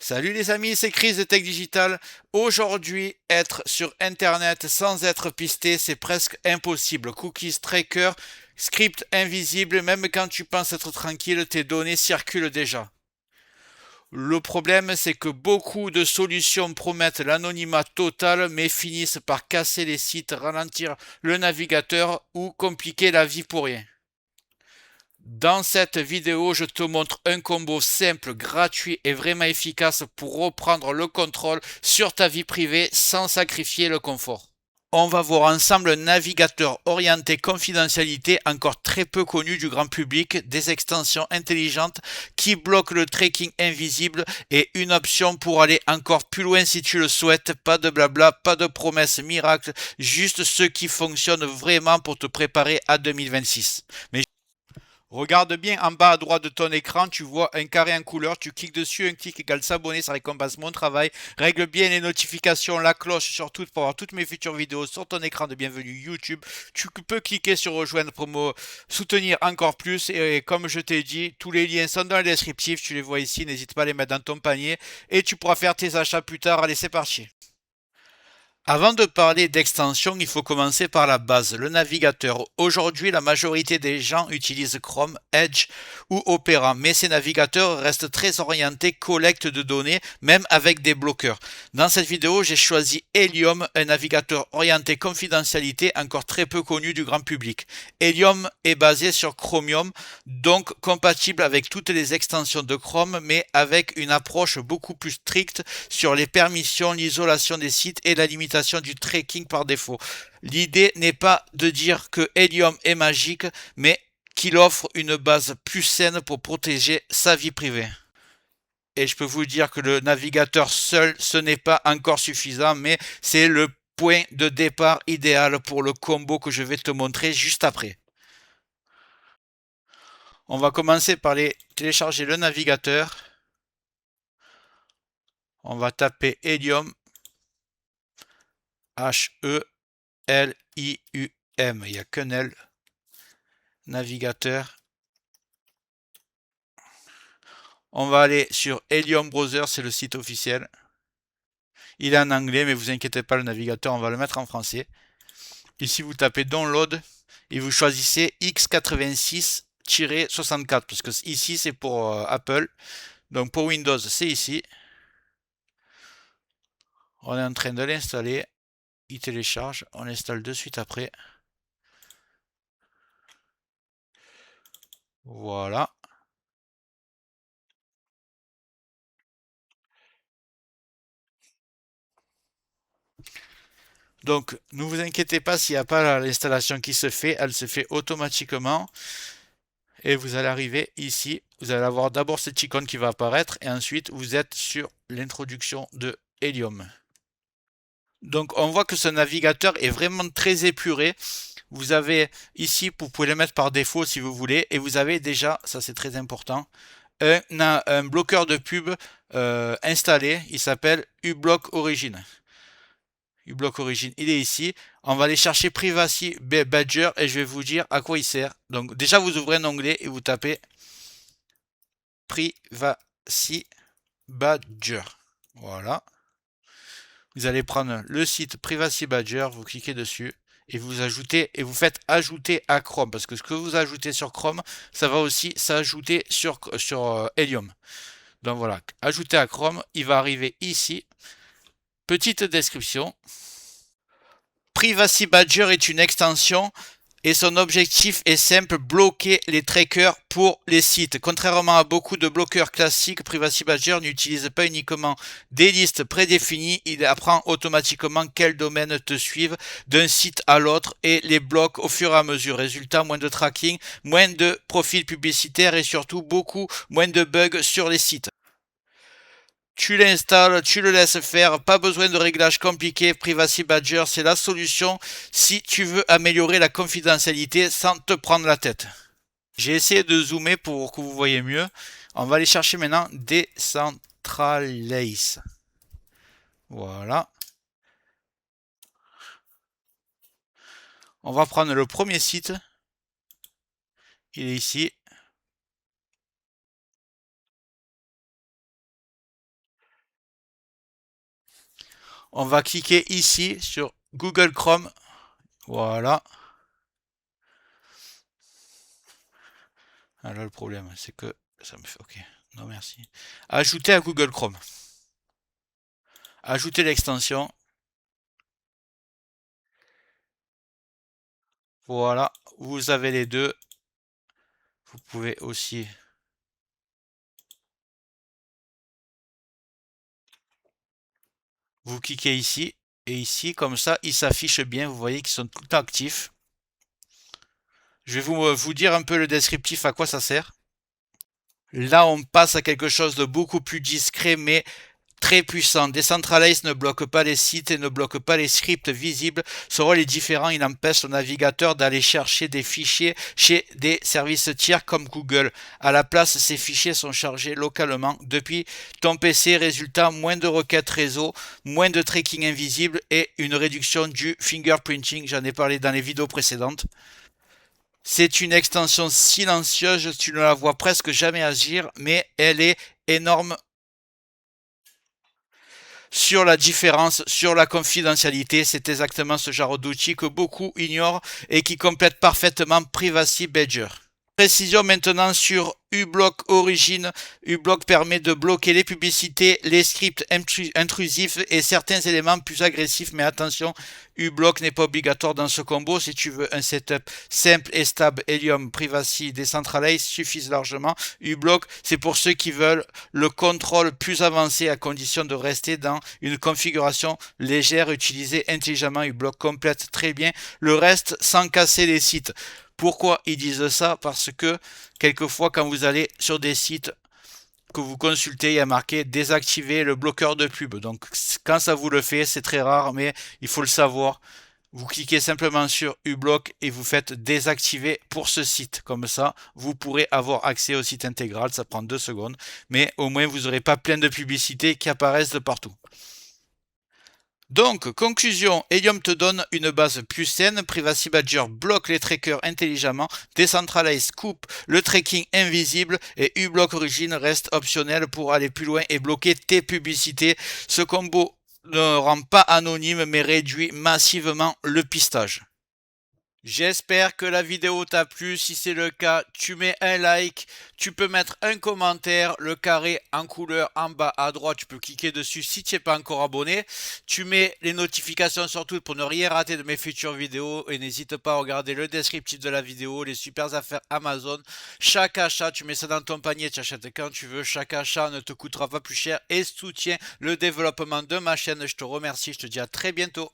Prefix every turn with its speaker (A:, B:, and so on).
A: Salut les amis, c'est Chris de Tech Digital. Aujourd'hui, être sur Internet sans être pisté, c'est presque impossible. Cookies, tracker, script invisible, même quand tu penses être tranquille, tes données circulent déjà. Le problème, c'est que beaucoup de solutions promettent l'anonymat total, mais finissent par casser les sites, ralentir le navigateur ou compliquer la vie pour rien. Dans cette vidéo, je te montre un combo simple, gratuit et vraiment efficace pour reprendre le contrôle sur ta vie privée sans sacrifier le confort. On va voir ensemble un navigateur orienté confidentialité encore très peu connu du grand public, des extensions intelligentes qui bloquent le tracking invisible et une option pour aller encore plus loin si tu le souhaites. Pas de blabla, pas de promesses miracles, juste ce qui fonctionne vraiment pour te préparer à 2026. Regarde bien en bas à droite de ton écran, tu vois un carré en couleur, tu cliques dessus, un clic égale s'abonner, ça récompense mon travail. Règle bien les notifications, la cloche surtout pour avoir toutes mes futures vidéos sur ton écran de bienvenue YouTube. Tu peux cliquer sur rejoindre pour me soutenir encore plus et comme je t'ai dit, tous les liens sont dans le descriptif, tu les vois ici, n'hésite pas à les mettre dans ton panier et tu pourras faire tes achats plus tard. Allez, c'est parti. Avant de parler d'extension, il faut commencer par la base, le navigateur. Aujourd'hui, la majorité des gens utilisent Chrome, Edge ou Opera, mais ces navigateurs restent très orientés collecte de données, même avec des bloqueurs. Dans cette vidéo, j'ai choisi Helium, un navigateur orienté confidentialité encore très peu connu du grand public. Helium est basé sur Chromium, donc compatible avec toutes les extensions de Chrome, mais avec une approche beaucoup plus stricte sur les permissions, l'isolation des sites et la limitation du tracking par défaut. L'idée n'est pas de dire que Helium est magique, mais qu'il offre une base plus saine pour protéger sa vie privée. Et je peux vous dire que le navigateur seul, ce n'est pas encore suffisant, mais c'est le point de départ idéal pour le combo que je vais te montrer juste après. On va commencer par télécharger le navigateur. On va taper Helium, H-E-L-I-U-M, il n'y a qu'un L. Navigateur. On va aller sur Helium Browser, c'est le site officiel. Il est en anglais, mais vous inquiétez pas, le navigateur, on va le mettre en français. Ici, vous tapez Download et vous choisissez x86-64, parce que ici, c'est pour Apple. Donc pour Windows, c'est ici. On est en train de l'installer. Il télécharge. On l'installe de suite après. Voilà. Donc, ne vous inquiétez pas s'il n'y a pas l'installation qui se fait, elle se fait automatiquement. Et vous allez arriver ici, vous allez avoir d'abord cette icône qui va apparaître et ensuite vous êtes sur l'introduction de Helium. Donc on voit que ce navigateur est vraiment très épuré. Vous avez ici, vous pouvez le mettre par défaut si vous voulez, et vous avez déjà, ça c'est très important, un bloqueur de pub installé, il s'appelle uBlock Origin. uBlock Origin, il est ici. On va aller chercher Privacy Badger et je vais vous dire à quoi il sert. Donc déjà vous ouvrez un onglet et vous tapez Privacy Badger. Voilà. Vous allez prendre le site Privacy Badger, vous cliquez dessus et vous ajoutez et vous faites ajouter à Chrome parce que ce que vous ajoutez sur Chrome, ça va aussi s'ajouter sur Helium. Donc voilà, ajouter à Chrome, il va arriver ici. Petite description. Privacy Badger est une extension et son objectif est simple, bloquer les trackers pour les sites. Contrairement à beaucoup de bloqueurs classiques, Privacy Badger n'utilise pas uniquement des listes prédéfinies, il apprend automatiquement quels domaines te suivent d'un site à l'autre et les bloque au fur et à mesure. Résultat, moins de tracking, moins de profils publicitaires et surtout beaucoup moins de bugs sur les sites. Tu l'installes, tu le laisses faire, pas besoin de réglages compliqués. Privacy Badger, c'est la solution si tu veux améliorer la confidentialité sans te prendre la tête. J'ai essayé de zoomer pour que vous voyez mieux. On va aller chercher maintenant Decentralize. Voilà. On va prendre le premier site. Il est ici. On va cliquer ici sur Google Chrome. Voilà. Alors le problème, c'est que ça me fait OK. Non merci. Ajouter à Google Chrome. Ajouter l'extension. Voilà. Vous avez les deux. Vous pouvez aussi. Vous cliquez ici. Et ici, comme ça, ils s'affichent bien. Vous voyez qu'ils sont tout le temps actifs. Je vais vous dire un peu le descriptif, à quoi ça sert. Là, on passe à quelque chose de beaucoup plus discret, mais très puissant. Decentralize ne bloque pas les sites et ne bloque pas les scripts visibles. Son rôle est différent. Il empêche le navigateur d'aller chercher des fichiers chez des services tiers comme Google. À la place, ces fichiers sont chargés localement depuis ton PC. Résultat, moins de requêtes réseau, moins de tracking invisible et une réduction du fingerprinting. J'en ai parlé dans les vidéos précédentes. C'est une extension silencieuse, tu ne la vois presque jamais agir, mais elle est énorme sur la différence, sur la confidentialité. C'est exactement ce genre d'outil que beaucoup ignorent et qui complète parfaitement Privacy Badger. Précision maintenant sur uBlock Origin. uBlock permet de bloquer les publicités, les scripts intrusifs et certains éléments plus agressifs. Mais attention, uBlock n'est pas obligatoire dans ce combo. Si tu veux un setup simple et stable, Helium, Privacy, Decentralize suffisent largement. uBlock, c'est pour ceux qui veulent le contrôle plus avancé à condition de rester dans une configuration légère. Utilisée intelligemment, uBlock complète très bien le reste sans casser les sites. Pourquoi ils disent ça? Parce que quelquefois, quand vous allez sur des sites que vous consultez, il y a marqué désactiver le bloqueur de pub. Donc, quand ça vous le fait, c'est très rare, mais il faut le savoir. Vous cliquez simplement sur uBlock et vous faites désactiver pour ce site. Comme ça, vous pourrez avoir accès au site intégral. Ça prend 2 secondes. Mais au moins, vous n'aurez pas plein de publicités qui apparaissent de partout. Donc, conclusion, Helium te donne une base plus saine, Privacy Badger bloque les trackers intelligemment, Decentralize coupe le tracking invisible et uBlock Origin reste optionnel pour aller plus loin et bloquer tes publicités. Ce combo ne rend pas anonyme mais réduit massivement le pistage. J'espère que la vidéo t'a plu. Si c'est le cas, tu mets un like, tu peux mettre un commentaire, le carré en couleur en bas à droite, tu peux cliquer dessus si tu n'es pas encore abonné. Tu mets les notifications sur tout pour ne rien rater de mes futures vidéos et n'hésite pas à regarder le descriptif de la vidéo, les super affaires Amazon. Chaque achat, tu mets ça dans ton panier, tu achètes quand tu veux. Chaque achat ne te coûtera pas plus cher et soutient le développement de ma chaîne. Je te remercie, je te dis à très bientôt.